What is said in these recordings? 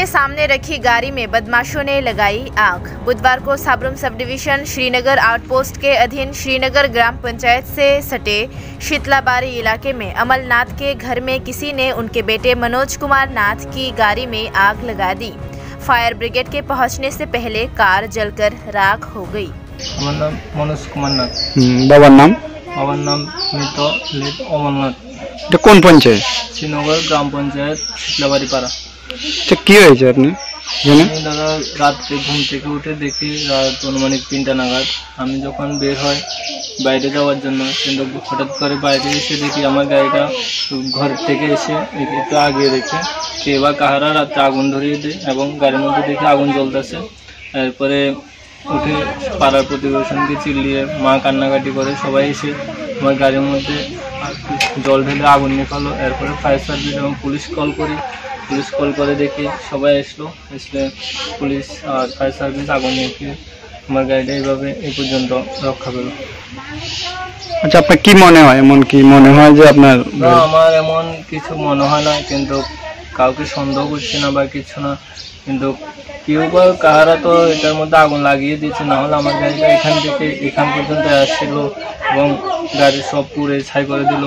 सामने रखी गाड़ी में बदमाशों ने लगाई आग। बुधवार को साबरम सब डिवीजन श्रीनगर आउटपोस्ट के अधीन श्रीनगर ग्राम पंचायत से सटे शीतलाबारी इलाके में अमलनाथ के घर में किसी ने उनके बेटे मनोज कुमार नाथ की गाड़ी में आग लगा दी। फायर ब्रिगेड के पहुंचने से पहले कार जलकर राख हो गई। हमारा नाम मनोज कुमार नाथ। बाबार नाम? बाबार नाम मृत लेट अमरनाथ। तो कौन पंचायत? श्रीनगर ग्राम पंचायत शीतलाबारी पाड़ा। तो কি হয়েছে আপনি জানেন? দাদা রাতে ঘুম থেকে উঠে দেখি রাত অনুমানিক 3টা নাগাদ। আমি যখন বের হই বাইরে যাওয়ার জন্য, কিন্তু হঠাৎ করে বাইরে এসে দেখি আমার গাড়িটা ঘর থেকে এসে একটু আগে রেখে কে বা কাহারা রাতে আগুন ধরিয়ে দেয় এবং গাড়ির মধ্যে দেখি আগুন জ্বলতেছে। এরপরে উঠে পাড়ার প্রতিবেশনকে চিল্লিয়ে মা কান্নাকাটি করে সবাই এসে আমার গাড়ির মধ্যে জল ঢেলে আগুন নেভালো। এরপরে ফায়ার সার্ভিস এবং পুলিশ কল করি। পুলিশ কল করে দেখি সবাই এসলে পুলিশ আর ফায়ার সার্ভিস আগুন নিভিয়ে আমার গাড়িটা এইভাবে এই পর্যন্ত রক্ষা পেল। আচ্ছা, আপনার কি মনে হয়, এমন কি মনে হয় যে আপনার? না, আমার এমন কিছু মনে হয় না, কিন্তু কাউকে সন্দেহ করছি না বা কিছু না, কিন্তু কেউ বা কাহারা তো এটার মধ্যে আগুন লাগিয়ে দিচ্ছে, না হলে আমার গাড়িটা এখান থেকে এখান পর্যন্ত আসছিল এবং গাড়ি সব পুড়ে ছাই করে দিল।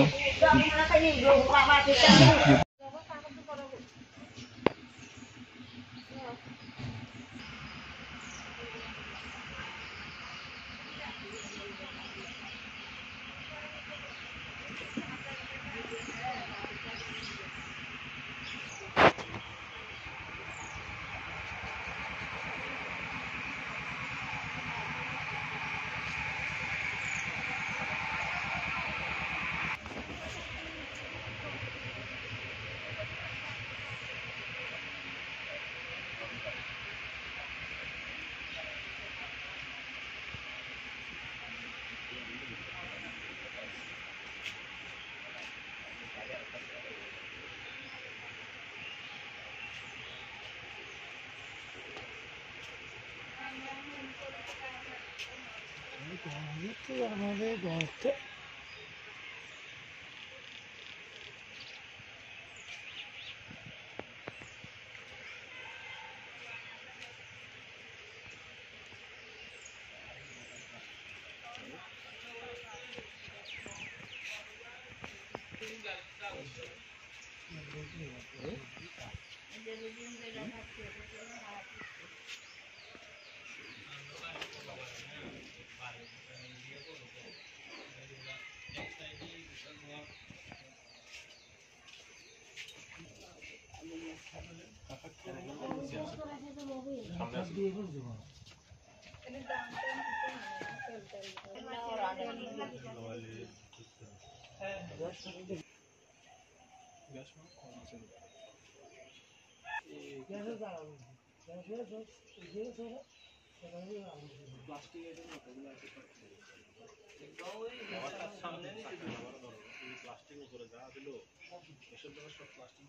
আমাদের ঘরটা প্লাস্টিক উপরে যা দিল এসব সব প্লাস্টিক